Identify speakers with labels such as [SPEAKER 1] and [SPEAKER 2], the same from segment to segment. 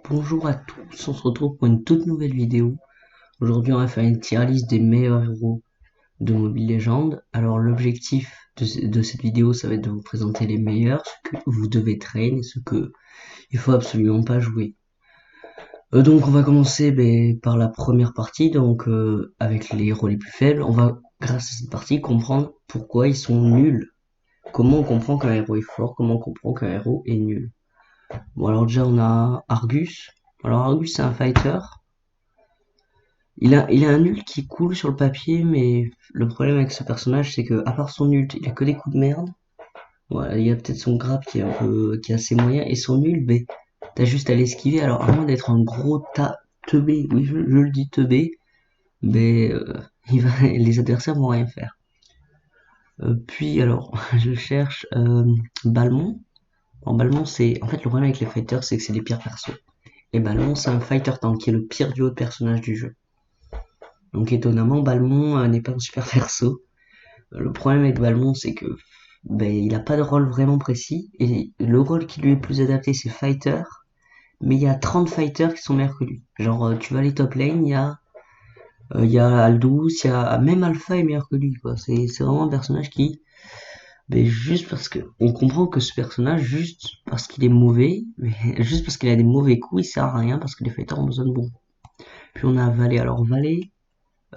[SPEAKER 1] Bonjour à tous, on se retrouve pour une toute nouvelle vidéo. Aujourd'hui on va faire une tier list des meilleurs héros de Mobile Legends. Alors l'objectif de cette vidéo ça va être de vous présenter les meilleurs, ce que vous devez train et ce que il faut absolument pas jouer. Donc on va commencer par la première partie, donc avec les héros les plus faibles. On va grâce à cette partie comprendre pourquoi ils sont nuls. Comment on comprend qu'un héros est fort, comment on comprend qu'un héros est nul. Bon alors déjà on a Argus. Alors Argus c'est un fighter. Il a un ult qui coule sur le papier, mais le problème avec ce personnage, c'est que, à part son ult, il a que des coups de merde. Voilà, il y a peut-être son grab qui est qui est assez moyen, et son ult, t'as juste à l'esquiver. Alors, à moins d'être un gros tas teubé, oui, je le dis teubé, mais les adversaires vont rien faire. Puis, alors, je cherche Balmont. En Balmont, en fait, le problème avec les fighters, c'est que c'est les pires persos. Et Balmont, c'est un fighter tank, qui est le pire duo de personnages du jeu. Donc étonnamment, Balmont n'est pas un super perso. Le problème avec Balmont, c'est que il a pas de rôle vraiment précis, et le rôle qui lui est plus adapté, c'est fighter, mais il y a 30 fighters qui sont meilleurs que lui. Genre, tu vas les top lane, il y a Aldous, même Alpha est meilleur que lui, quoi. C'est vraiment un personnage qui, juste parce que, on comprend que ce personnage, juste parce qu'il est mauvais, mais juste parce qu'il a des mauvais coups, il sert à rien, parce que les fighters ont besoin de bons. Puis on a Valet. Alors Valet,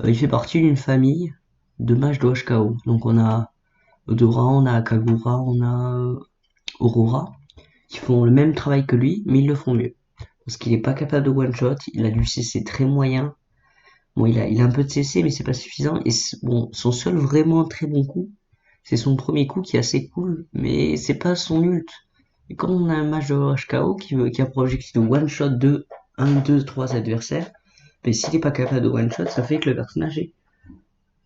[SPEAKER 1] il fait partie d'une famille de mages de HKO. Donc on a Odora, on a Kagura, on a Aurora, qui font le même travail que lui, mais ils le font mieux. Parce qu'il est pas capable de one-shot, il a du CC très moyen. Bon, il a un peu de CC, mais c'est pas suffisant. Et bon, son seul vraiment très bon coup, c'est son premier coup qui est assez cool, mais c'est pas son ult. Et quand on a un match de HKO qui a pour objectif de one-shot de 1, 2, 3 adversaires, mais s'il est pas capable de one-shot, ça fait que le personnage est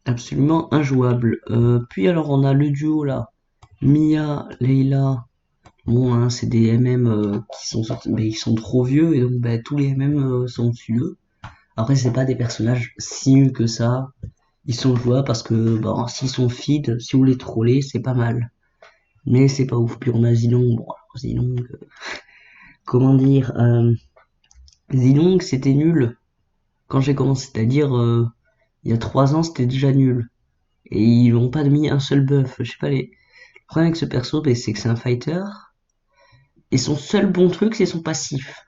[SPEAKER 1] absolument injouable. Puis alors on a le duo là, Mia, Leila. Bon, hein, c'est des MM qui sont sortis, mais ils sont trop vieux et donc tous les MM sont dessus d'eux. Après, c'est pas des personnages si nuls que ça. Ils sont jouables parce que s'ils sont feed, si vous les trollez, c'est pas mal. Mais c'est pas ouf. Puis on a Zilong. Bon, alors, Zilong, comment dire, Zilong c'était nul quand j'ai commencé, c'est-à-dire il y a 3 ans c'était déjà nul. Et ils n'ont pas mis un seul buff. Je sais pas les. Le problème avec ce perso, c'est que c'est un fighter. Et son seul bon truc, c'est son passif.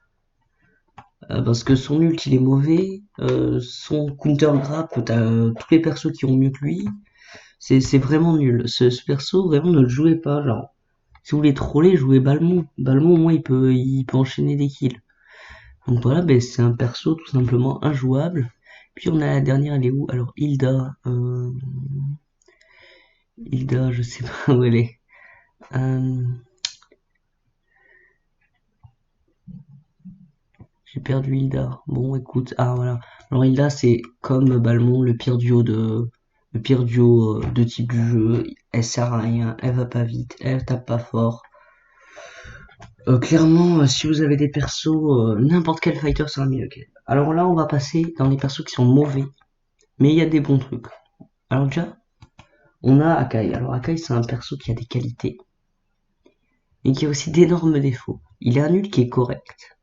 [SPEAKER 1] Parce que son ult il est mauvais, son counter grab, t'as tous les persos qui ont mieux que lui, c'est vraiment nul. Ce perso, vraiment ne le jouez pas, genre. Si vous voulez troller, jouez Balmont. Balmont, au moins, il peut enchaîner des kills. Donc voilà, c'est un perso tout simplement injouable. Puis on a la dernière, elle est où? Alors Hilda, Hilda, je sais pas où elle est. Euh, J'ai perdu Hilda. Bon, écoute, ah voilà. Alors Hilda, c'est comme Balmont, le pire duo de type du jeu. Elle sert à rien, elle va pas vite, elle tape pas fort. Clairement, si vous avez des persos, n'importe quel fighter sera mieux qu'elle. Alors là, on va passer dans les persos qui sont mauvais, mais il y a des bons trucs. Alors déjà, on a Akai. Alors Akai, c'est un perso qui a des qualités, mais qui a aussi d'énormes défauts. Il a un ult qui est correct.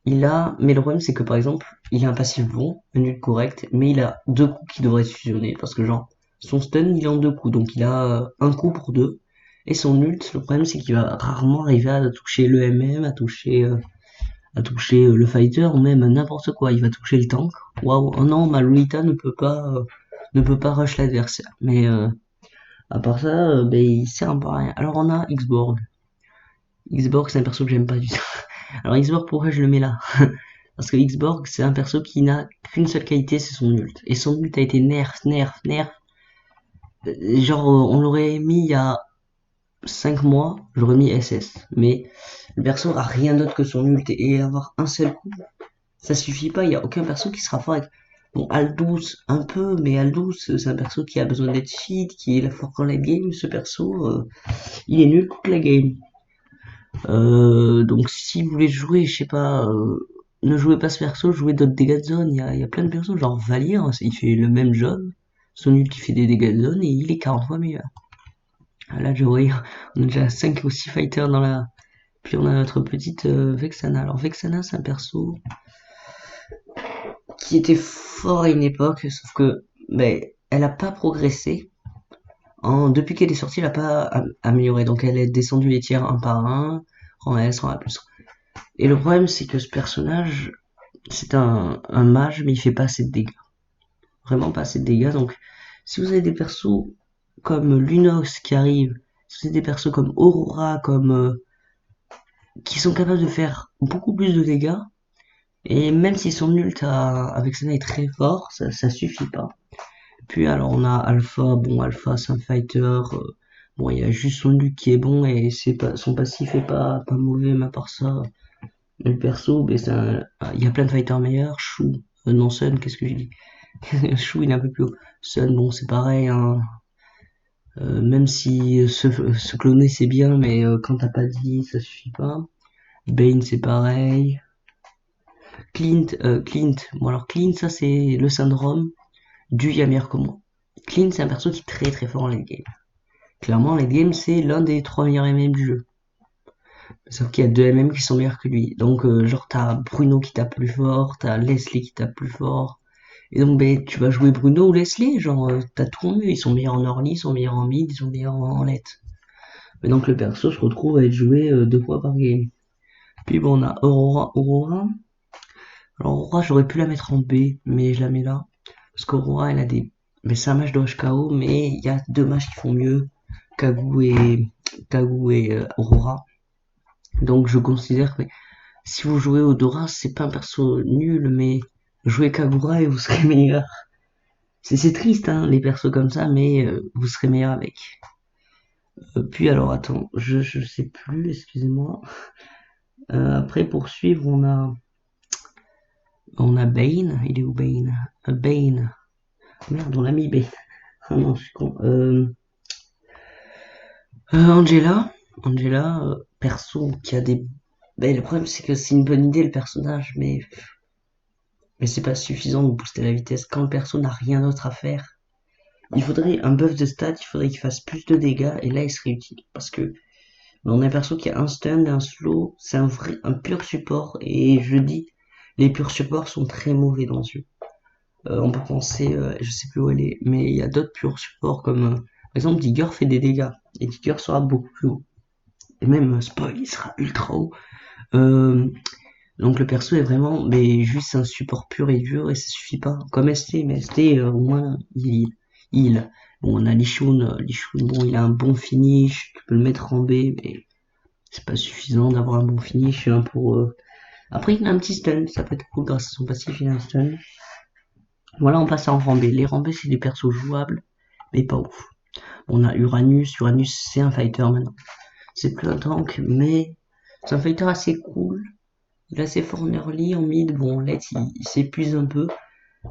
[SPEAKER 1] Mais le problème c'est que par exemple, il a un passif bon, un ult correct, mais il a 2 coups qui devraient se fusionner, parce que genre, son stun il est en 2 coups, donc il a un coup pour 2, et son ult, le problème c'est qu'il va rarement arriver à toucher le MM, à toucher le fighter, ou même n'importe quoi, il va toucher le tank. Waouh, oh non, ma Lolita ne peut pas rush l'adversaire, mais à part ça, il sert un peu à rien. Alors on a Xborg. Xborg c'est un perso que j'aime pas du tout. Alors Xborg, pourquoi je le mets là? Parce que Xborg, c'est un perso qui n'a qu'une seule qualité, c'est son ult. Et son ult a été nerf. Genre, on l'aurait mis il y a 5 mois, j'aurais mis SS. Mais le perso a rien d'autre que son ult. Et avoir un seul coup, ça suffit pas. Il y a aucun perso qui sera fort avec. Bon, Aldous, un peu, mais Aldous, c'est un perso qui a besoin d'être feed, qui est là fort dans la game. Ce perso, il est nul toute la game. Donc si vous voulez jouer, je sais pas, ne jouez pas ce perso, jouez d'autres dégâts de zone. Il y a plein de persos, genre Valier, hein, il fait le même job, son ult il fait des dégâts de zone et il est 40 fois meilleur. Ah, là, je vois, on a déjà 5 ou 6 fighters dans la. Puis on a notre petite Vexana. Alors Vexana, c'est un perso qui était fort à une époque, sauf que ben, elle a pas progressé. Depuis qu'elle est sortie, elle a pas amélioré. Donc elle est descendue les tiers un par un, rang S, rang A+. Et le problème, c'est que ce personnage, c'est un mage, mais il fait pas assez de dégâts. Vraiment pas assez de dégâts. Donc si vous avez des persos comme Lunox qui arrivent, si vous avez des persos comme Aurora, qui sont capables de faire beaucoup plus de dégâts, et même s'ils sont nuls avec Sana est très fort, ça suffit pas. Puis alors on a Alpha, bon Alpha c'est un fighter, bon il y a juste son Luc qui est bon et son passif est pas mauvais, mais à part ça, le perso, ben il y a plein de fighters meilleurs, Shu, non Sun, qu'est-ce que j'ai dit? Shu il est un peu plus haut. Sun bon c'est pareil, hein. Même si se cloner c'est bien, mais quand t'as pas dit ça suffit pas. Bane c'est pareil. Clint, bon alors Clint ça c'est le syndrome du Yamir comme moi. Clint c'est un perso qui est très très fort en late game. Clairement, late game, c'est l'un des 3 meilleurs MM du jeu. Sauf qu'il y a 2 MM qui sont meilleurs que lui. Donc, genre, t'as Bruno qui tape plus fort, t'as Leslie qui tape plus fort. Et donc, ben, tu vas jouer Bruno ou Leslie, genre, t'as tout en mieux. Ils sont meilleurs en early, ils sont meilleurs en mid, ils sont meilleurs en late. Mais donc, le perso se retrouve à être joué 2 fois par game. Puis bon, on a Aurora. Alors, Aurora, j'aurais pu la mettre en B, mais je la mets là. Parce qu'Aurora, elle a des... Mais c'est un match de HKO, mais il y a 2 matchs qui font mieux. Kagu et Aurora. Donc je considère que si vous jouez Odora, c'est pas un perso nul, mais jouez Kagura et vous serez meilleur. C'est triste, hein, les persos comme ça, mais vous serez meilleur avec. Puis alors, attends, je sais plus, excusez-moi. Après, pour suivre, on a Bane. Il est où Bane? Bane. Merde, on l'a mis Bane. Ah non, je suis con. Angela. Angela, perso qui a des... Ben, le problème, c'est que c'est une bonne idée, le personnage, mais c'est pas suffisant de booster la vitesse. Quand le perso n'a rien d'autre à faire, il faudrait un buff de stats, il faudrait qu'il fasse plus de dégâts, et là il serait utile. Parce que on a un perso qui a un stun, un slow, c'est un pur support, et je dis, les purs supports sont très mauvais dans ce jeu. On peut penser, je sais plus où elle est, mais il y a d'autres purs supports comme, par exemple, Digger fait des dégâts, et Digger sera beaucoup plus haut. Et même, spoil, il sera ultra haut. Donc le perso est vraiment mais juste un support pur et dur et ça suffit pas. Comme ST, mais ST au moins il. Bon on a Lichun, bon il a un bon finish, tu peux le mettre en B, mais c'est pas suffisant d'avoir un bon finish pour. Après il a un petit stun, ça peut être cool grâce à son passif, il a un stun. Voilà on passe en rang B. Les rangs B c'est des persos jouables, mais pas ouf. On a Uranus, Uranus c'est un fighter maintenant. C'est plus un tank, mais c'est un fighter assez cool. Il est assez fort en early, en mid, bon, en late, il s'épuise un peu.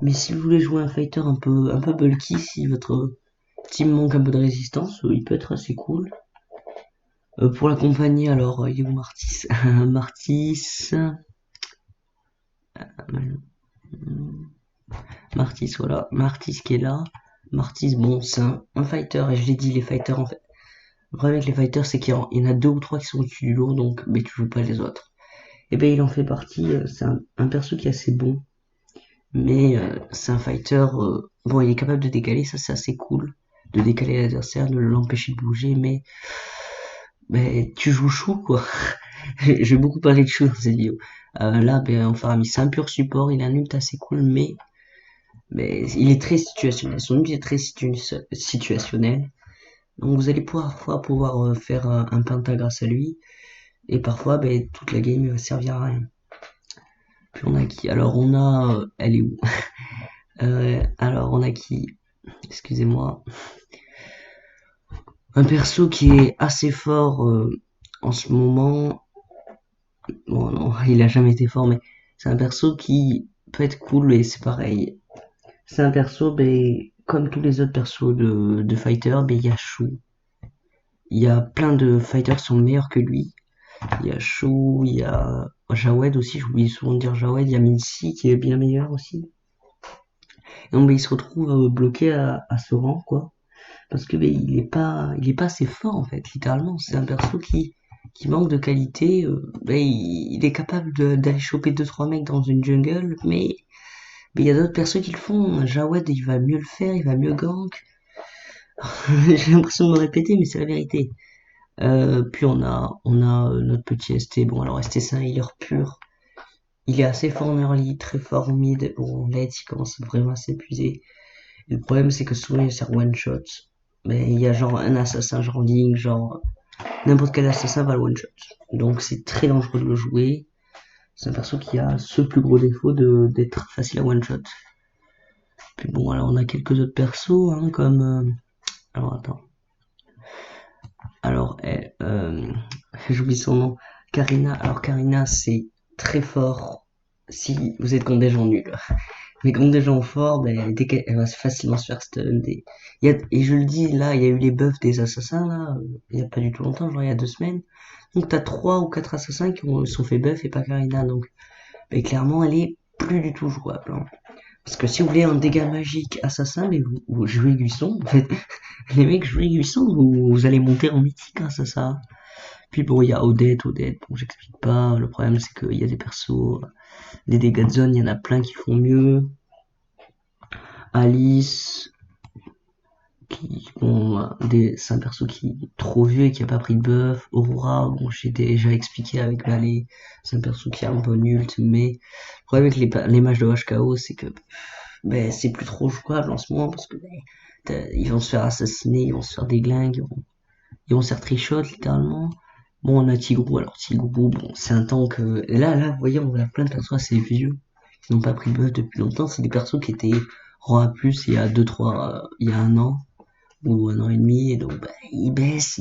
[SPEAKER 1] Mais si vous voulez jouer un fighter un peu bulky, si votre team manque un peu de résistance, il peut être assez cool. Pour l'accompagner, alors, il est où Martis? Martis... Martis, voilà. Martis qui est là. Martis, bon, c'est un fighter, et je l'ai dit, les fighters, en fait. Le problème avec les fighters, c'est qu'il y en a 2 ou 3 qui sont au-dessus du lot, donc, mais tu joues pas les autres. Et ben, il en fait partie, c'est un perso qui est assez bon. Mais c'est un fighter, bon il est capable de décaler, ça c'est assez cool, de décaler l'adversaire, de l'empêcher de bouger, mais tu joues chou quoi. J'ai beaucoup parlé de chou dans cette vidéo. Là, ben, enfin, c'est un pur support, il a un ult assez cool, mais il est très situationnel. Son ult est très situationnel. Donc vous allez pouvoir faire un penta grâce à lui. Et parfois, ben, toute la game va servir à rien. Puis on a qui? Alors on a... elle est où? Alors on a qui? Excusez-moi. Un perso qui est assez fort en ce moment. Bon non, il a jamais été fort, mais c'est un perso qui peut être cool et c'est pareil. C'est un perso, comme tous les autres persos de fighter, il y a Shu. Il y a plein de fighters qui sont meilleurs que lui. Il y a Shu, il y a Jawed aussi, j'oublie souvent de dire Jawed, il y a Mincy qui est bien meilleur aussi. Et donc il se retrouve bloqué à ce rang, quoi. Parce que il est pas assez fort en fait, littéralement. C'est un perso qui manque de qualité, il est capable d'aller choper deux trois mecs dans une jungle, mais il y a d'autres persos qui le font. Jawed, il va mieux le faire, il va mieux gank. J'ai l'impression de me répéter, mais c'est la vérité. Puis on a notre petit ST. Bon, alors ST c'est un healer pur. Il est assez fort en early, très fort en mid. Bon, en late, il commence vraiment à s'épuiser. Et le problème, c'est que souvent, il sert one shot. Mais il y a genre un assassin, genre Link, genre n'importe quel assassin va le one shot. Donc c'est très dangereux de le jouer. C'est un perso qui a ce plus gros défaut d'être facile à one shot. Puis bon, alors on a quelques autres persos, hein, comme alors attends. Alors, j'oublie son nom. Karina. Alors Karina, c'est très fort si vous êtes contre des gens nuls. Mais contre des gens forts, ben, dès qu'elle va facilement se faire stun. Et je le dis, là, il y a eu les buffs des assassins, là, il y a pas du tout longtemps, genre il y a 2 semaines. Donc t'as 3 ou 4 assassins qui ont, sont fait buff et pas Karina. Donc, ben, clairement, elle est plus du tout jouable, hein. Parce que si vous voulez un dégât magique assassin, mais vous jouez Guisson, en fait, les mecs jouez Guisson, vous allez monter en mythique grâce à ça. Puis bon, il y a Odette, bon, j'explique pas. Le problème, c'est qu'il y a des persos, des dégâts de zone, il y en a plein qui font mieux. Alice, bon, c'est un perso qui est trop vieux et qui a pas pris de buff. Aurora, bon, j'ai déjà expliqué avec Valet, c'est un perso qui a un bon ult, mais le problème avec les mages de HKO, c'est que c'est plus trop jouable en ce moment parce que ils vont se faire assassiner, ils vont se faire déglinguer, ils vont se faire trichot littéralement. Bon, on a Tigrou, alors Tigrou, bon, c'est un tank. Là, vous voyez, on a plein de persos assez vieux qui n'ont pas pris de buff depuis longtemps. C'est des persos qui étaient rang A+, il y a 2-3, il y a un an ou un an et demi, et donc ils baissent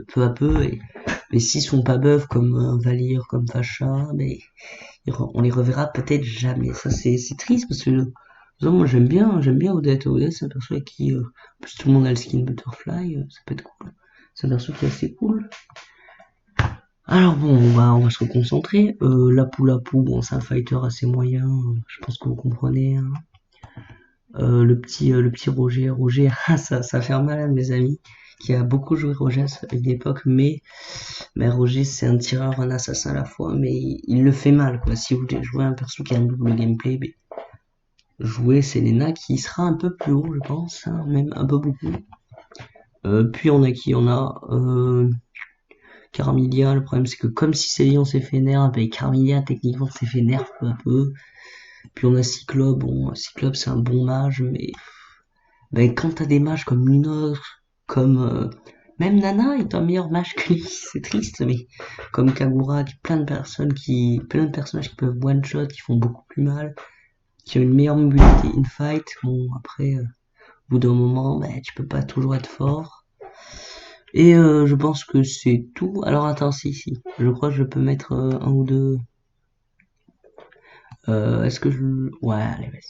[SPEAKER 1] peu à peu. Mais s'ils sont pas buff comme Valir, comme Facha, on les reverra peut-être jamais. Ça c'est triste parce que moi j'aime bien Odette. Odette c'est un perso avec qui en plus tout le monde a le skin Butterfly, ça peut être cool. C'est un perso qui est assez cool. Alors bon, on va se reconcentrer. Lapu, bon c'est un fighter assez moyen, je pense que vous comprenez, hein. Le petit Roger, ça fait mal à mes amis, qui a beaucoup joué Roger à une époque, mais Roger c'est un tireur, un assassin à la fois, mais il le fait mal, quoi. Si vous voulez jouer un perso qui a un double gameplay, jouer Selena qui sera un peu plus haut, je pense, hein, même un peu beaucoup. Puis on a qui? On a Carmilia. Le problème c'est que comme si Céline s'est fait nerf, Carmilia techniquement s'est fait nerf peu à peu. Puis on a Cyclope, bon Cyclope c'est un bon mage, mais quand t'as des mages comme Lunox, comme même Nana est un meilleur mage que lui, c'est triste, mais comme Kagura, plein de personnages qui peuvent one shot, qui font beaucoup plus mal, qui ont une meilleure mobilité in fight. Bon après, au bout d'un moment, tu peux pas toujours être fort. Et je pense que c'est tout. Alors attends, si, je crois que je peux mettre un ou deux. Est-ce que je... Ouais, allez, vas-y.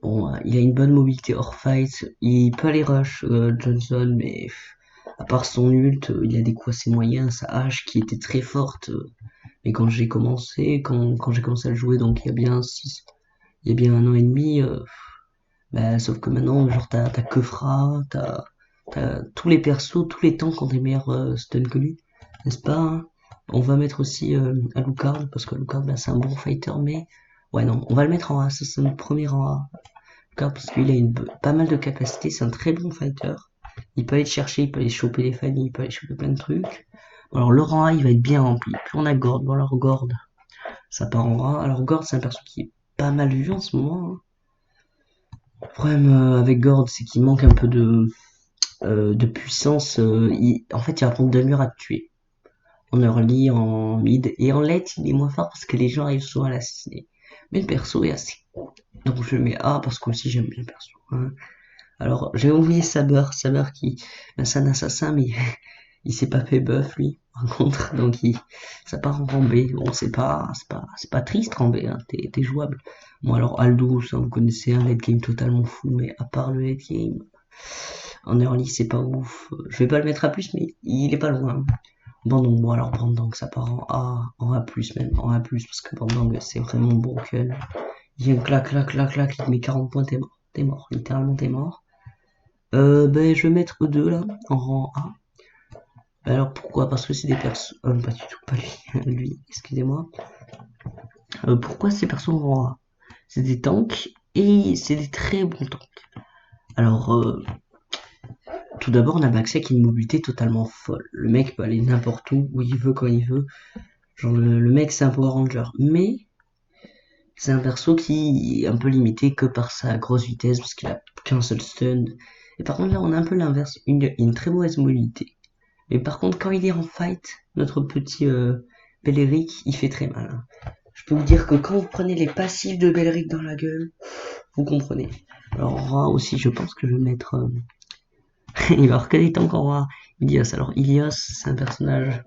[SPEAKER 1] Bon, il a une bonne mobilité hors fight. Il peut aller rush Johnson, mais à part son ult, il a des coups assez moyens. Sa hache qui était très forte. Mais quand j'ai commencé, quand j'ai commencé à le jouer, donc il y a bien un an et demi, sauf que maintenant, genre t'as Kefra, t'as tous les persos, tous les tanks ont des meilleurs stuns que lui, n'est-ce pas, hein? On va mettre aussi Alucard, parce que Alucard, c'est un bon fighter, mais ouais non, on va le mettre en A, ça c'est notre premier en A. Alucard, parce qu'il a pas mal de capacités, c'est un très bon fighter. Il peut aller chercher, il peut aller choper les familles, il peut aller choper plein de trucs. Alors le rang A, il va être bien rempli. Puis on a Gord, bon alors Gord, ça part en A. Alors Gord, c'est un perso qui est pas mal vu en ce moment, hein. Le problème avec Gord, c'est qu'il manque un peu de puissance. En fait, il va prendre 2 murs à te tuer. En early, en mid, et en late, il est moins fort parce que les gens arrivent souvent à l'assassiner. Mais le perso est assez cool. Donc je le mets A parce que aussi j'aime bien le perso, hein. Alors, j'ai oublié Saber qui, c'est un assassin, mais il s'est pas fait buff, lui, par contre, donc ça part en rang B. Bon, c'est pas triste en B, hein, t'es jouable. Bon, alors, Aldous, hein, vous connaissez un late game totalement fou, mais à part le late game, en early, c'est pas ouf. Je vais pas le mettre à plus, mais il est pas loin. Bon, alors, Bandang, ça part en A+, même, en A+, parce que Bandang, c'est vraiment bon que il vient clac, il met 40 points, t'es mort, littéralement t'es mort. Je vais mettre E2 là, en rang A. Alors pourquoi? Parce que c'est des persos... pas du tout, pas lui, lui, excusez-moi. Pourquoi ces persos en rang A? C'est des tanks, et c'est des très bons tanks. Alors, tout d'abord, on a Baxia qui a une mobilité totalement folle. Le mec peut aller n'importe où il veut, quand il veut. Genre, le mec, c'est un Power Ranger. Mais, c'est un perso qui est un peu limité que par sa grosse vitesse, parce qu'il a qu'un seul stun. Et par contre, là, on a un peu l'inverse. Une très mauvaise mobilité. Mais par contre, quand il est en fight, notre petit Beleric, il fait très mal, hein. Je peux vous dire que quand vous prenez les passifs de Beleric dans la gueule, vous comprenez. Alors, Ra aussi, je pense que je vais mettre... il va reconnaître encore Ra. Ilios. Alors, Ilios, c'est un personnage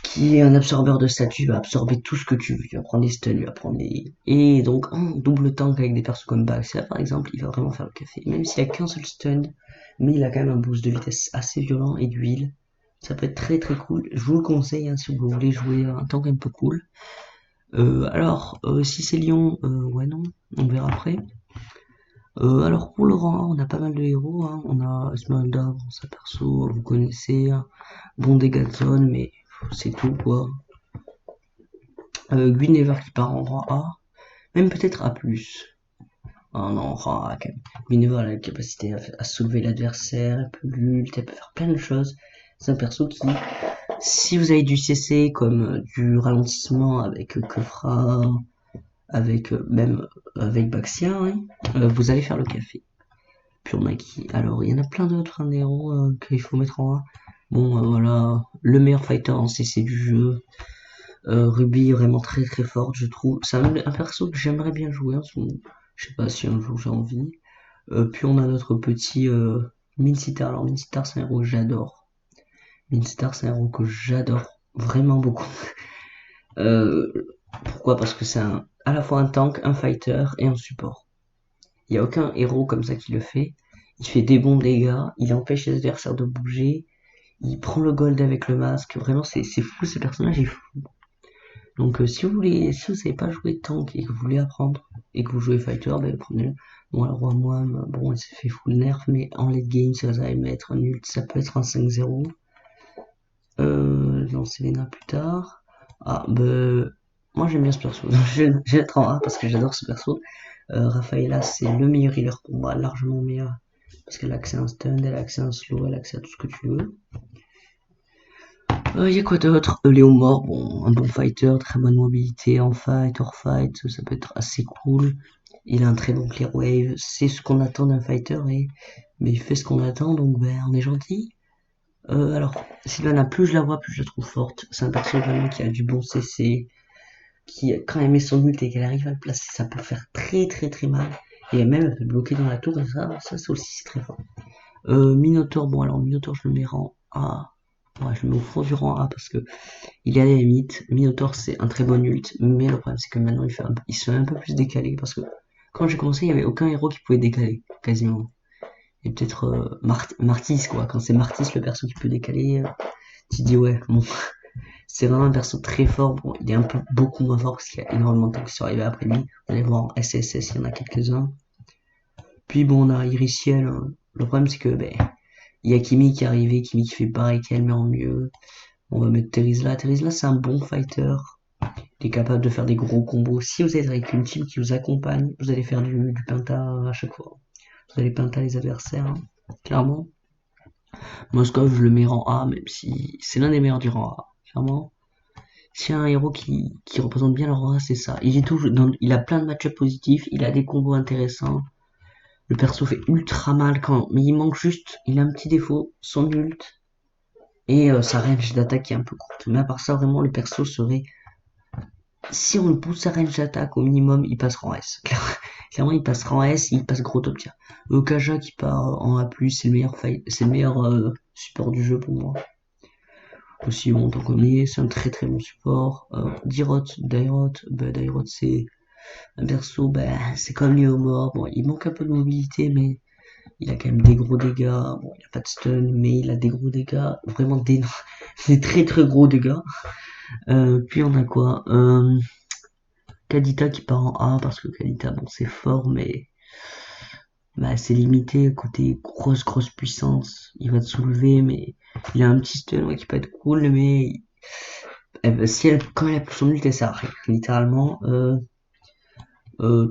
[SPEAKER 1] qui est un absorbeur de statut, il va absorber tout ce que tu veux. Il va prendre des stuns, il va prendre des... Et donc, en double tank avec des persos comme Baxia, par exemple, il va vraiment faire le café. Même s'il a qu'un seul stun, mais il a quand même un boost de vitesse assez violent et d'huile. Ça peut être très très cool. Je vous le conseille, hein, si vous voulez jouer un tank un peu cool. Alors, si c'est Lyon, ouais non, on verra après. Alors pour le rang 1, on a pas mal de héros, hein. On a Esmeralda, bon, sa perso, vous connaissez, hein. Bon dégâts de zone, mais c'est tout quoi. Guinevere qui part en rang A, même peut-être A+. Ah non, rang A quand même. Guinevere a la capacité à soulever l'adversaire, elle peut l'ult, elle peut faire plein de choses. C'est un perso qui, si vous avez du CC comme du ralentissement avec Kefra, avec même avec Baxia, hein, vous allez faire le café. Puis on a qui? Alors il y en a plein d'autres, hein, des héros qu'il faut mettre en A. Bon voilà, le meilleur fighter en CC du jeu. Ruby vraiment très très forte, je trouve. C'est un perso que j'aimerais bien jouer en ce moment. Je sais pas si un jour j'ai envie. Puis on a notre petit Minstar. Alors Minstar c'est un héros que j'adore. Minstar c'est un héros que j'adore vraiment beaucoup. Euh, Pourquoi? Parce que c'est à la fois un tank, un fighter et un support. Il n'y a aucun héros comme ça qui le fait. Il fait des bons dégâts, il empêche les adversaires de bouger, il prend le gold avec le masque. Vraiment, c'est fou, ce personnage est fou. Donc, si vous savez pas jouer tank et que vous voulez apprendre et que vous jouez fighter, ben prenez-le. Bon, alors moi, bon, il s'est fait full nerf, mais en late game, si vous allez mettre un ult, ça peut être un 5-0. Non, Selena plus tard. Ah, ben, moi j'aime bien ce perso. Je vais être en A parce que j'adore ce perso. Rafaela, c'est le meilleur healer pour moi, largement meilleur. Parce qu'elle a accès à un stun, elle a accès à un slow, elle a accès à tout ce que tu veux. Y a quoi d'autre? Léo Mort, bon, un bon fighter, très bonne mobilité en fight, hors fight, ça peut être assez cool. Il a un très bon clear wave, c'est ce qu'on attend d'un fighter, mais il fait ce qu'on attend, donc ben, on est gentil. Alors, Sylvana, plus je la vois, plus je la trouve forte. C'est un perso vraiment qui a du bon CC, qui, quand elle met son ult et qu'elle arrive à le placer, ça peut faire très très très mal. Et même, elle peut bloquer dans la tour, et ça aussi, c'est très fort. Minotaur, bon alors Minotaur, je le mets en A. Ouais, je le mets au fond du rang A parce que il est à la limite. Minotaur, c'est un très bon ult, mais le problème, c'est que maintenant, il se fait un peu plus décalé parce que quand j'ai commencé, il n'y avait aucun héros qui pouvait décaler, quasiment. Et peut-être Martis, quoi. Quand c'est Martis, le perso qui peut décaler, tu dis ouais, bon. C'est vraiment un perso très fort. Bon, il est un peu beaucoup moins fort parce qu'il y a énormément de temps qui sont arrivés après lui. Vous allez voir en SSS, il y en a quelques-uns. Puis bon, on a Iriciel, hein. Le problème, c'est que ben, il y a Kimi qui est arrivé, Kimi qui fait pareil qu'elle, mais en mieux. On va mettre Terizla. Terizla, c'est un bon fighter. Il est capable de faire des gros combos. Si vous êtes avec une team qui vous accompagne, vous allez faire du penta à chaque fois. Vous allez penta les adversaires, hein, clairement. Moskov, je le mets en A, même si c'est l'un des meilleurs du rang A, clairement. S'il y a un héros qui représente bien le rang A, c'est ça. Il a plein de match-ups positifs, il a des combos intéressants. Le perso fait ultra mal mais il manque juste, il a un petit défaut, son ult et sa range d'attaque qui est un peu courte. Mais à part ça, vraiment, le perso serait, si on le pousse sa range d'attaque au minimum, il passera en S. Clairement, il passera en S, il passe gros top tier. Kaja qui part en A+, c'est le meilleur support du jeu pour moi. Aussi, bon, tant qu'on y est, c'est un très très bon support. Dairot, c'est un perso, c'est comme Léomort. Bon, il manque un peu de mobilité, mais il a quand même des gros dégâts. Bon, il a pas de stun, mais il a des gros dégâts. Vraiment des très très gros dégâts. Puis on a quoi? Kadita qui part en A, parce que Kadita, bon, c'est fort, mais bah, c'est limité côté grosse puissance. Il va te soulever, mais il a un petit stun ouais, qui peut être cool, mais si elle, quand elle a plus son ult, elle sert à rien. Littéralement,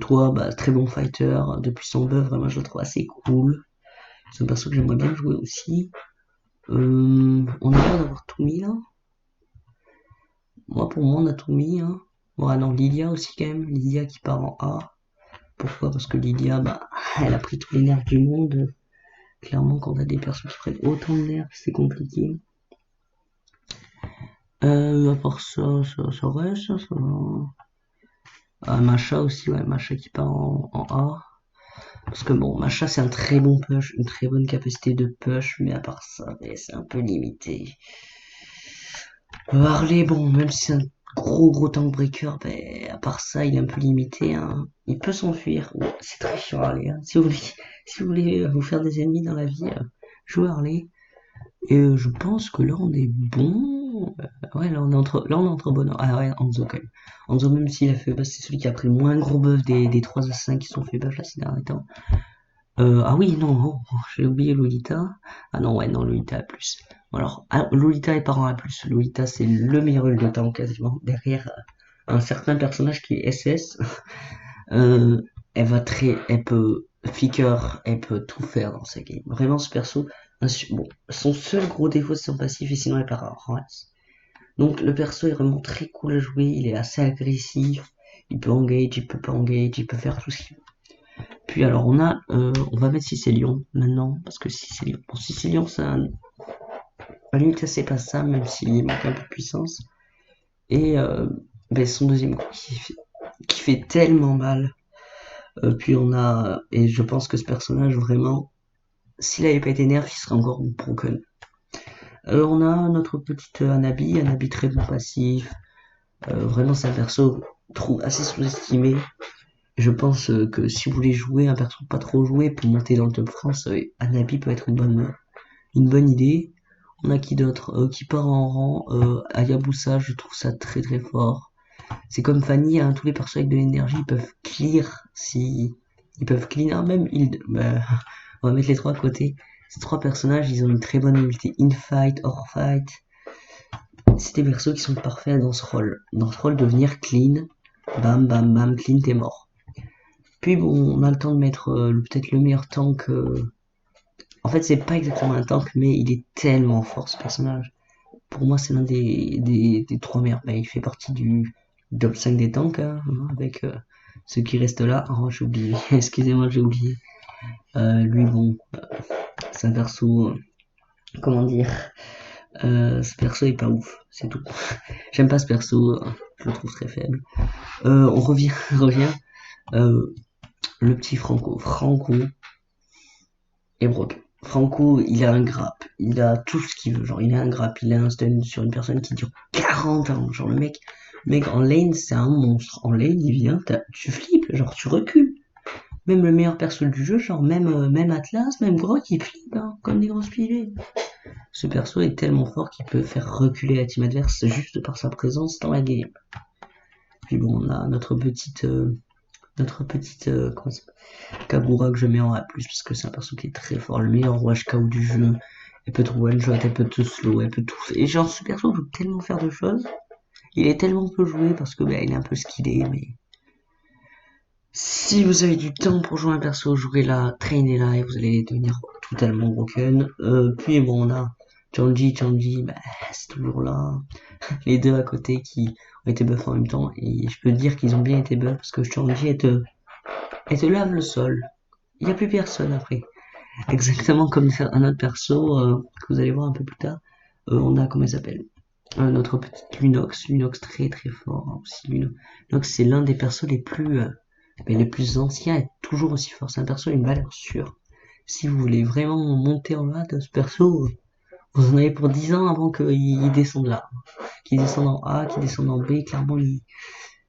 [SPEAKER 1] toi, bah, très bon fighter, depuis son buff, vraiment, je le trouve assez cool. C'est un perso que j'aimerais bien jouer aussi. On a l'air d'avoir tout mis là. Moi, pour moi, on a tout mis. Hein. Bon, ah non, Lilia aussi quand même. Lilia qui part en A. Pourquoi? Parce que Lilia, bah, elle a pris tous les nerfs du monde. Clairement, quand t'as des personnes qui prennent autant de nerfs, c'est compliqué. À part ça reste, ça va. Ah, Macha aussi, ouais, Macha qui part en A. Parce que bon, Macha c'est un très bon push, une très bonne capacité de push, mais à part ça, c'est un peu limité. Harley, bon, même si c'est un gros tank breaker, à part ça, il est un peu limité. Hein. Il peut s'enfuir. Ouais, c'est très chiant Harley. Hein. Si vous voulez vous faire des ennemis dans la vie, jouez Harley. Et je pense que là on est bon. Ouais, là on est entre bonheur. Ah ouais, Hanzo quand même. Hanzo même s'il a fait, bah, c'est celui qui a pris le moins gros buff des 3 assassins qui sont fait buff là ces derniers temps. Ah oui, non, j'ai oublié Lolita. Ah non, ouais, non, Lolita a plus. Bon, alors, Lolita est parent A+. Lolita, c'est le meilleur ult de temps, quasiment. Derrière un certain personnage qui est SS. Euh, elle peut Flicker, elle peut tout faire dans sa game. Vraiment, ce perso, bon, son seul gros défaut, c'est son passif, et sinon, elle part en race. Donc, le perso est vraiment très cool à jouer, il est assez agressif, il peut engage, il peut pas engage, il peut faire tout ce qu'il veut. Puis alors on va mettre Cicélion maintenant, parce que Cicélion, pour Cicélion c'est un limite assez passable, même s'il manque un peu de puissance. Et son deuxième coup qui fait tellement mal. Puis et je pense que ce personnage vraiment, s'il avait pas été nerf, il serait encore broken. On a notre petite Anabi très bon passif. Vraiment c'est un perso assez sous-estimé. Je pense que si vous voulez jouer un perso pas trop joué pour monter dans le top France, Anabi peut être une bonne idée. On a qui d'autre qui part en rang Hayabusa, je trouve ça très fort. C'est comme Fanny, hein, tous les persos avec de l'énergie ils peuvent clear si ils peuvent clean même bah, on va mettre les trois à côté. Ces trois personnages, ils ont une très bonne ulti in fight, hors fight. C'est des persos qui sont parfaits dans ce rôle. Dans ce rôle de venir clean, bam, clean, t'es mort. Puis bon, on a le temps de mettre peut-être le meilleur tank. En fait, c'est pas exactement un tank, mais il est tellement fort ce personnage. Pour moi, c'est l'un des trois meilleurs. Mais il fait partie du top 5 des tanks, hein, avec ceux qui restent là. Oh, j'ai oublié. Excusez-moi, j'ai oublié. Lui, bon, c'est un perso. Comment dire ce perso est pas ouf, c'est tout. J'aime pas ce perso, je le trouve très faible. On revient. Le petit Franco. Franco est broken. Franco, il a un grappe, il a tout ce qu'il veut, genre il a un grappe, il a un stun sur une personne qui dure 40 ans, genre le mec en lane c'est un monstre, en lane il vient, tu flippes, genre tu recules. Même le meilleur perso du jeu, genre même Atlas, même Grok, il flippe, hein, comme des grosses pilées. Ce perso est tellement fort qu'il peut faire reculer la team adverse juste par sa présence dans la game. Puis bon, on a notre petite Kagura que je mets en A+, parce que c'est un perso qui est très fort, le meilleur rush KO du jeu. Elle peut te one-shot, elle peut te slow, elle peut tout faire. Et genre, ce perso peut tellement faire de choses. Il est tellement peu joué parce que il est un peu skillé, mais si vous avez du temps pour jouer un perso, jouez-la, traînez-la et vous allez devenir totalement broken. Puis bon, on a Chanji, c'est toujours là. Les deux à côté qui ont été buffs en même temps. Et je peux dire qu'ils ont bien été buffs parce que Chanji, elle te lave le sol. Il n'y a plus personne après. Exactement comme un autre perso que vous allez voir un peu plus tard. On a, comment il s'appelle notre petite Lunox très fort hein, aussi. Lunox c'est l'un des persos les plus anciens et toujours aussi fort. C'est un perso une valeur sûre. Si vous voulez vraiment monter en bas de ce perso, vous en avez pour 10 ans avant qu'il descende là. Qu'il descende en A, qu'il descende en B, clairement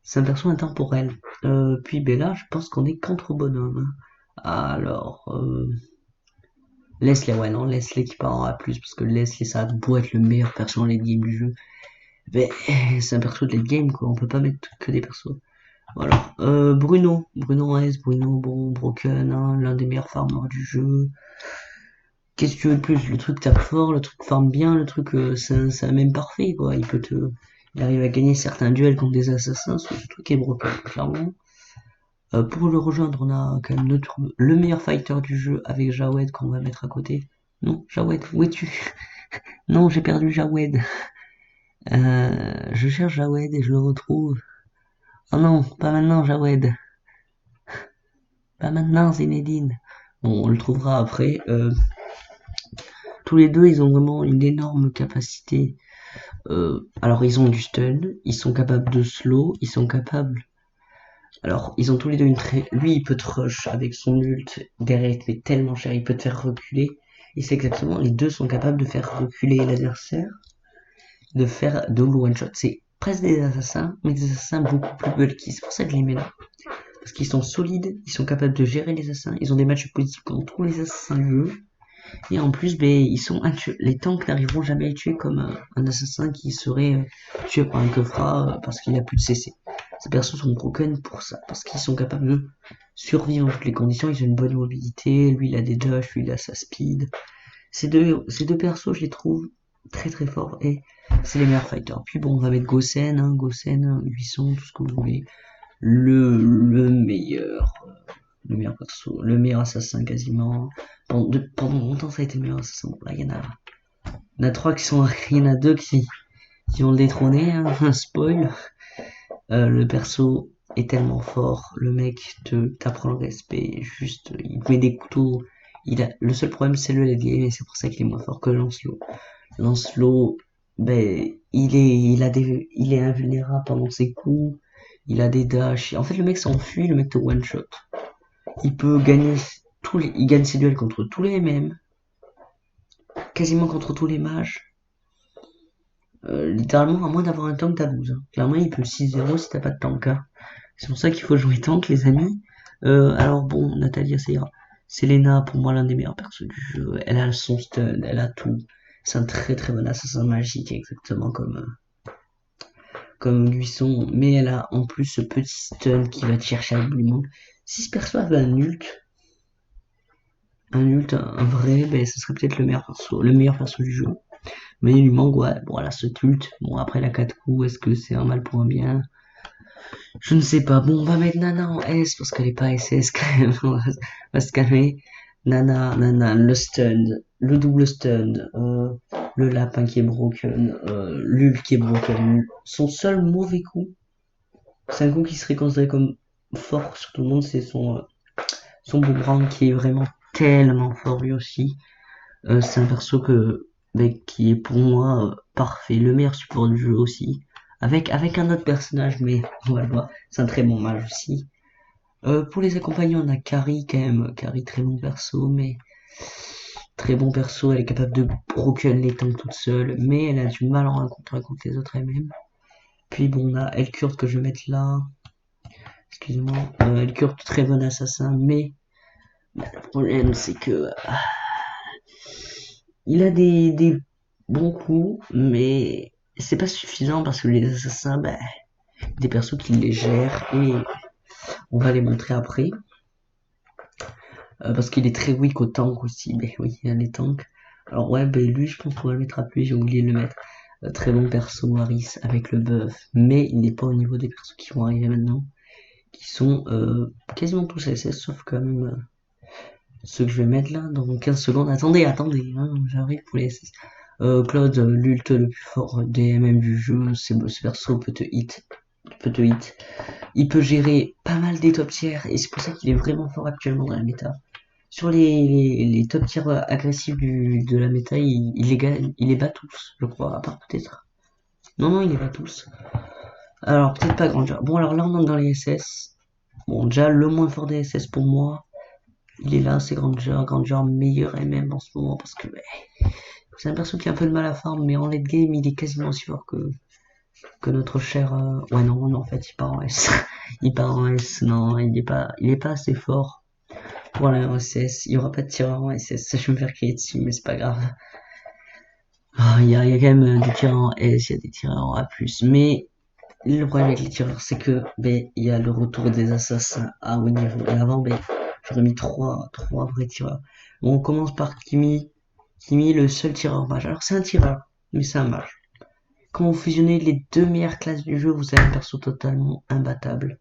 [SPEAKER 1] c'est un perso intemporel. Puis là, je pense qu'on est contre bonhomme. Alors, Leslie, ouais, non, Leslie qui part en A+, parce que Leslie, ça a beau être le meilleur perso en late game du jeu. Mais c'est un perso de late game, quoi, on peut pas mettre que des persos. Voilà. Bruno en S, Bruno, bon, Broken, hein, l'un des meilleurs farmers du jeu. Qu'est-ce que tu veux de plus? Le truc tape fort, le truc farm bien, le truc, c'est un même parfait, quoi. Il arrive à gagner certains duels contre des assassins, ce truc est broken, clairement. Pour le rejoindre, on a quand même le meilleur fighter du jeu avec Jawed qu'on va mettre à côté. Non, Jawed, où es-tu? Non, j'ai perdu Jawed. Je cherche Jawed et je le retrouve. Oh non, pas maintenant Jawed. Pas maintenant Zinedine. Bon, on le trouvera après. Tous les deux, ils ont vraiment une énorme capacité. Alors, ils ont du stun, ils sont capables de slow, ils sont capables. Alors, ils ont tous les deux une très. Lui, il peut te rush avec son ult. Derrière, il te fait tellement cher, il peut te faire reculer. Et c'est exactement, les deux sont capables de faire reculer l'adversaire, de faire double one shot. C'est presque des assassins, mais des assassins beaucoup plus bulky. C'est pour ça que je les mets là. Parce qu'ils sont solides, ils sont capables de gérer les assassins, ils ont des matchs positifs contre tous les assassins du jeu. Et en plus, ben, ils sont les tanks n'arriveront jamais à les tuer comme un assassin qui serait tué par un Kefra parce qu'il n'y a plus de CC. Ces persos sont broken pour ça, parce qu'ils sont capables de survivre en toutes les conditions, ils ont une bonne mobilité, lui il a des dash, lui il a sa speed. Ces deux persos, je les trouve très très forts et c'est les meilleurs fighters. Puis bon, on va mettre Gosen, hein, Gosen, Buisson, tout ce que vous voulez. Le meilleur perso, le meilleur assassin quasiment. Pendant longtemps ça a été le meilleur assassin. Bon, là il y en a trois qui sont, il y en a deux qui ont le détrôné, hein, un spoil. Le perso est tellement fort, le mec t'apprend le respect, juste il te met des couteaux. Le seul problème c'est le late game et c'est pour ça qu'il est moins fort que Lancelot. Lancelot, ben il est invulnérable pendant ses coups, il a des dashs. En fait le mec s'enfuit, le mec te one shot. Il peut gagner il gagne ses duels contre tous les MM, quasiment contre tous les mages. Littéralement, à moins d'avoir un tank, t'as 12. Hein. Clairement, il peut 6-0 si t'as pas de tank. Hein. C'est pour ça qu'il faut jouer tank, les amis. Alors bon, Natalia, ça ira. Selena, pour moi, l'un des meilleurs persos du jeu. Elle a son stun, elle a tout. C'est un très très bon assassin magique, exactement comme Buisson. Mais elle a en plus ce petit stun qui va te chercher à bout. Si ce perso avait un vrai, ben, ce serait peut-être le meilleur perso du jeu. Mais il lui manque, ouais, bon, voilà, ce ult. Bon, après la 4 coups, est-ce que c'est un mal pour un bien? Je ne sais pas. Bon, on va mettre Nana en S parce qu'elle est pas SS quand même. On va se calmer. Nana, le stun, le double stun, le lapin qui est broken, l'ult qui est broken. Son seul mauvais coup, c'est un coup qui serait considéré comme fort sur tout le monde, c'est son boomerang qui est vraiment tellement fort lui aussi. C'est un perso qui est pour moi parfait, le meilleur support du jeu aussi. Avec un autre personnage, mais on va le voir, c'est un très bon mage aussi. Pour les accompagnants, on a Carrie quand même. Carrie, très bon perso, mais très bon perso. Elle est capable de broken les tanks toute seule, mais elle a du mal en 1 contre les autres elle-même. Puis bon, on a Elkurt que je vais mettre là. Excusez-moi. Elkurt, très bon assassin, mais le problème c'est que il a des bons coups, mais c'est pas suffisant parce que les assassins, des persos qui les gèrent et on va les montrer après. Parce qu'il est très weak au tank aussi. Mais oui, il y a les tanks. Alors ouais, lui, je pense qu'on va le mettre à plus. J'ai oublié de le mettre. Très bon perso, Harris, avec le buff. Mais il n'est pas au niveau des persos qui vont arriver maintenant. Qui sont quasiment tous SS, sauf quand même ceux que je vais mettre là dans 15 secondes. Attendez, hein, j'arrive pour les SS. Claude, l'ult le plus fort des MM du jeu. Ce perso peut te hit. Il peut gérer pas mal des top tiers. Et c'est pour ça qu'il est vraiment fort actuellement dans la méta. Sur les top tiers agressifs de la méta, il les bat tous, je crois, à part peut-être. Non, il les bat tous. Alors, peut-être pas Granger. Bon, alors là, on entre dans les SS. Bon, déjà, le moins fort des SS pour moi, il est là, c'est Granger. Granger, meilleur MM en ce moment, parce que c'est un perso qui a un peu de mal à farm, mais en late game, il est quasiment aussi fort que notre cher... Ouais, non, en fait, il part en S. Il part en S, non, il est pas assez fort. Voilà, en SS, il n'y aura pas de tireur en SS, ça je vais me faire crier dessus, mais c'est pas grave. Il y a quand même des tireurs en S, il y a des tireurs en A+, mais Le problème avec les tireurs, c'est que ben il y a le retour des assassins à haut niveau. Et avant, ben j'aurais mis trois vrais tireurs. Bon, on commence par Kimi. Kimi, le seul tireur mage. Alors c'est un tireur, mais c'est un mage. Quand vous fusionnez les deux meilleures classes du jeu, vous avez un perso totalement imbattable,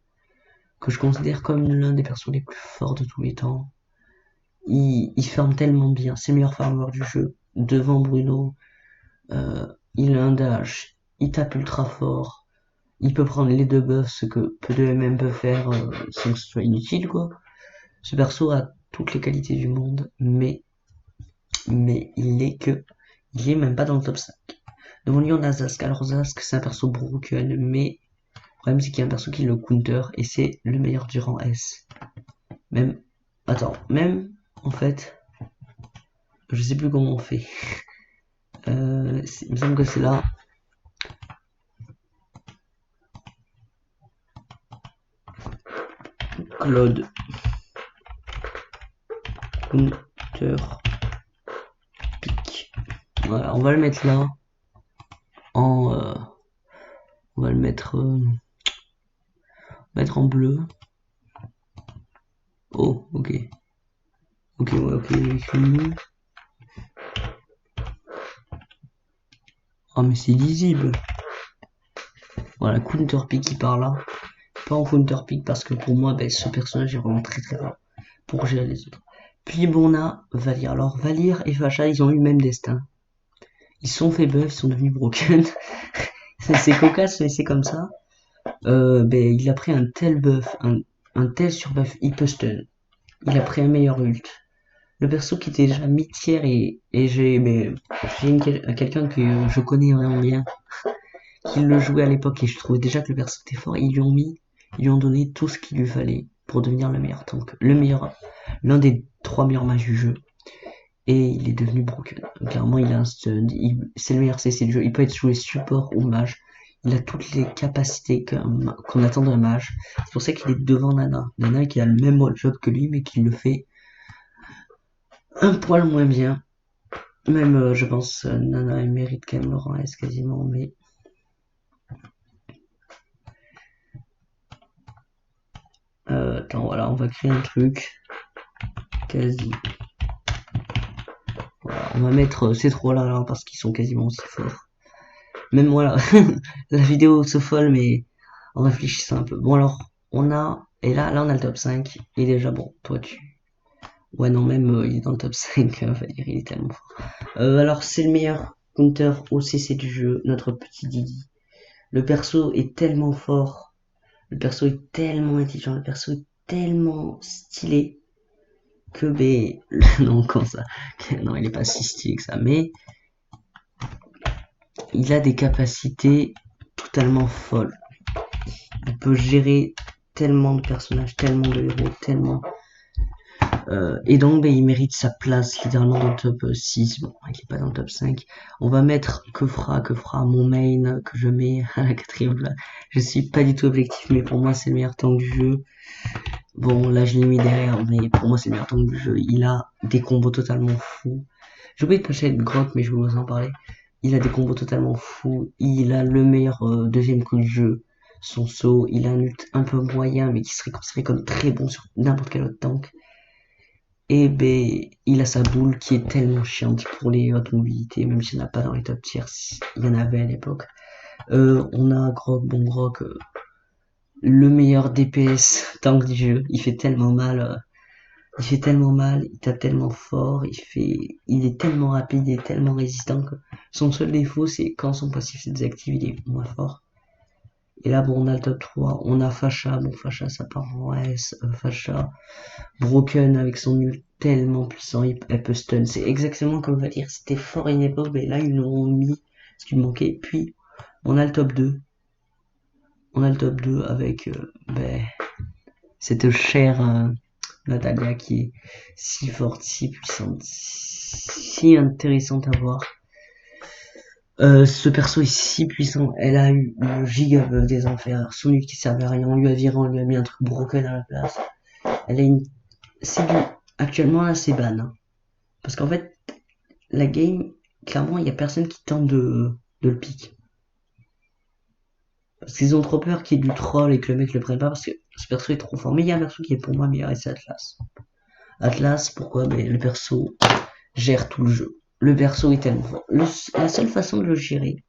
[SPEAKER 1] que je considère comme l'un des persos les plus forts de tous les temps. Il farm tellement bien, c'est le meilleur farmer du jeu. Devant Bruno, il a un dash, il tape ultra fort, il peut prendre les deux buffs, ce que peu de MM peuvent faire sans que ce soit inutile, quoi. Ce perso a toutes les qualités du monde, mais il est même pas dans le top 5. Devant lui, on a Zask. Alors Zask, c'est un perso broken, mais le problème, c'est qu'il y a un perso qui le counter, et c'est le meilleur du rang S. Même, attends, même, en fait, je sais plus comment on fait. Il me semble que c'est là. Claude Counter Pick. Voilà, on va le mettre là. On va le mettre en bleu. Oh, ok. Ok, ouais, ok, écrit. Oh, mais c'est lisible. Voilà, Counter Pick qui part là. Pas en Counter Pick parce que pour moi, ben, ce personnage est vraiment très très fort pour gérer les autres. Puis bon, on a Valir. Alors, Valir et Facha, ils ont eu le même destin. Ils se sont fait buff, ils sont devenus broken. C'est cocasse, mais c'est comme ça. Ben, il a pris un tel buff, un tel surbuff, il peut stun. Il a pris un meilleur ult. Le perso qui était déjà mid-tier et j'ai quelqu'un que je connais vraiment bien, qui le jouait à l'époque et je trouvais déjà que le perso était fort. Ils lui ont donné tout ce qu'il lui fallait pour devenir le meilleur tank, l'un des trois meilleurs mages du jeu. Et il est devenu broken. Clairement, il a un stun, c'est le meilleur CC du jeu. Il peut être joué support ou mage. Il a toutes les capacités qu'on attend d'un mage. C'est pour ça qu'il est devant Nana. Nana qui a le même job que lui, mais qui le fait un poil moins bien. Même, je pense, Nana, elle mérite quand même le rang S quasiment, mais... attends, voilà, on va créer un truc. Quasi. Voilà, on va mettre ces trois-là là, parce qu'ils sont quasiment aussi forts. Même voilà, la vidéo se folle, mais en réfléchissant un peu. Bon alors, on a... Et là on a le top 5. Et déjà, bon, toi tu... Ouais non, même il est dans le top 5, on va dire, il est tellement fort. Alors c'est le meilleur counter OCC du jeu, notre petit Didi. Le perso est tellement fort, le perso est tellement intelligent, le perso est tellement stylé que ben... non, comment ça? Non, il est pas si stylé que ça, mais il a des capacités totalement folles. Il peut gérer tellement de personnages, tellement de héros, tellement... et donc, ben, il mérite sa place littéralement dans le top 6. Bon, il est pas dans le top 5. On va mettre que fera mon main que je mets à la quatrième place. Je suis pas du tout objectif, mais pour moi, c'est le meilleur tank du jeu. Bon, là, je l'ai mis derrière, mais pour moi, c'est le meilleur tank du jeu. Il a des combos totalement fous. J'ai oublié de passer une grotte, mais je vais vous en parler. Il a des combos totalement fous. Il a le meilleur deuxième coup du jeu. Son saut, il a un ult un peu moyen, mais qui serait considéré comme très bon sur n'importe quel autre tank. Et ben, il a sa boule qui est tellement chiante pour les hautes mobilités, même s'il n'y en a pas dans les top tiers, il y en avait à l'époque. On a Grog, bon Grog, le meilleur DPS tank du jeu. Il fait tellement mal, il tape tellement fort, il est tellement rapide et tellement résistant que son seul défaut c'est quand son passif est désactivé, il est moins fort. Et là, bon, on a le top 3, on a Facha, bon, Facha, ça part en S, Facha, Broken avec son ult tellement puissant, elle peut stun. C'est exactement comme on va dire, c'était fort à une époque, mais là, ils l'ont mis ce qui manquait. Puis, on a le top 2. On a le top 2 avec, cette chère Natalia qui est si forte, si puissante, si intéressante à voir. Ce perso est si puissant, elle a eu le giga buff des enfers, son ult qui servait à rien, on lui a viré, on lui a mis un truc broken à la place. Elle a une... C'est du... Actuellement là c'est ban. Hein. Parce qu'en fait, la game, clairement, il y a personne qui tente de le pick. Parce qu'ils ont trop peur qu'il y ait du troll et que le mec le prenne pas parce que ce perso est trop fort. Mais il y a un perso qui est pour moi meilleur et c'est Atlas. Atlas, pourquoi? Mais le perso gère tout le jeu. Le perso est tellement fort. La seule façon de le gérer,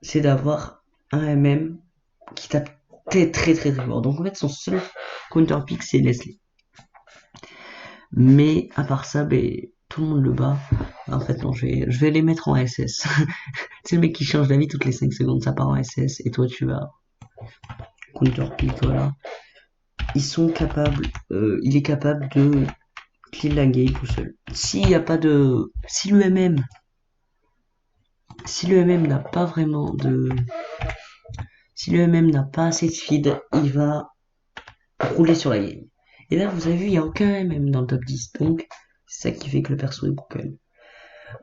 [SPEAKER 1] c'est d'avoir un MM qui tape très fort. Donc en fait, son seul counter pick, c'est Leslie. Mais à part ça, ben, tout le monde le bat. En fait, non, je vais les mettre en SS. C'est le mec qui change d'avis toutes les 5 secondes, ça part en SS, et toi tu vas counter pick, voilà. Ils sont capables, il est capable de clean la game tout seul. S'il n'y a pas de, si le MM n'a pas vraiment de, si le MM n'a pas assez de feed, il va rouler sur la game. Et là, vous avez vu, il n'y a aucun MM dans le top 10, donc c'est ça qui fait que le perso est broken.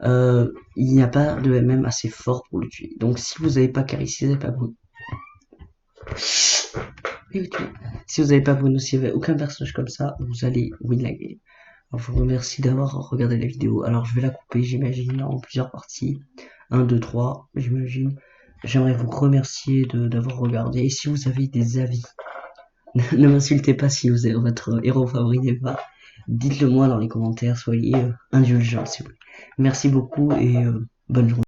[SPEAKER 1] Il n'y a pas de MM assez fort pour le tuer. Donc si vous n'avez pas Carry, si vous n'avez pas Bruno, si vous n'avez pas Bruno, si vous n'avez aucun personnage comme ça, vous allez win la game. Alors, je vous remercie d'avoir regardé la vidéo. Alors je vais la couper, j'imagine, en plusieurs parties. 1, 2, 3, j'imagine. J'aimerais vous remercier d'avoir regardé. Et si vous avez des avis, ne m'insultez pas si vous avez votre héros favori n'est pas. Dites-le moi dans les commentaires, soyez indulgents s'il vous plaît. Merci beaucoup et bonne journée.